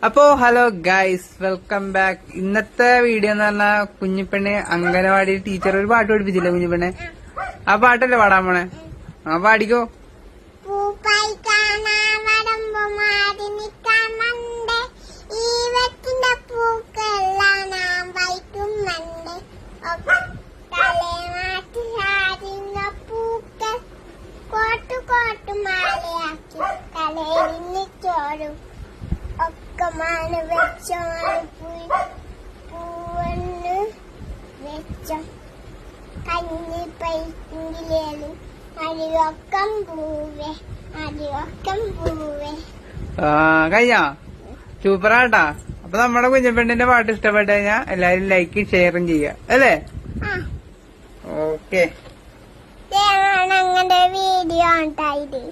അപ്പോ hello guys, welcome back. ഇന്നത്തെ video എന്ന് പറഞ്ഞാൽ കുഞ്ഞിപ്പെണ്ണെ അംഗനവാടി ടീച്ചർ ഒരു പാട്ട് പഠിപ്പിച്ചില്ലേ കുഞ്ഞിപ്പെണ്ണെ? ആ പാട്ടല്ലേ പാടാൻ പോണേ? ആ പാടിക്കോ. ഒക്കമാണ് വെച്ചോണ് പൂവന്ന് വെച്ച കഞ്ഞി പൈങ്കിലേലും അരിയൊക്കം പൂവേ അരിയൊക്കം പൂവേ. കഴിഞ്ഞാ സൂപ്പറാട്ടാ. അപ്പൊ നമ്മുടെ കുഞ്ഞിപ്പെണ്ണിന്റെ പാട്ട് ഇഷ്ടപ്പെട്ടു കഴിഞ്ഞാൽ എല്ലാരും ലൈക്കും ഷെയറും ചെയ്യുക അല്ലേ? ഓക്കെ, അങ്ങനെ വീഡിയോ ഉണ്ടായത്.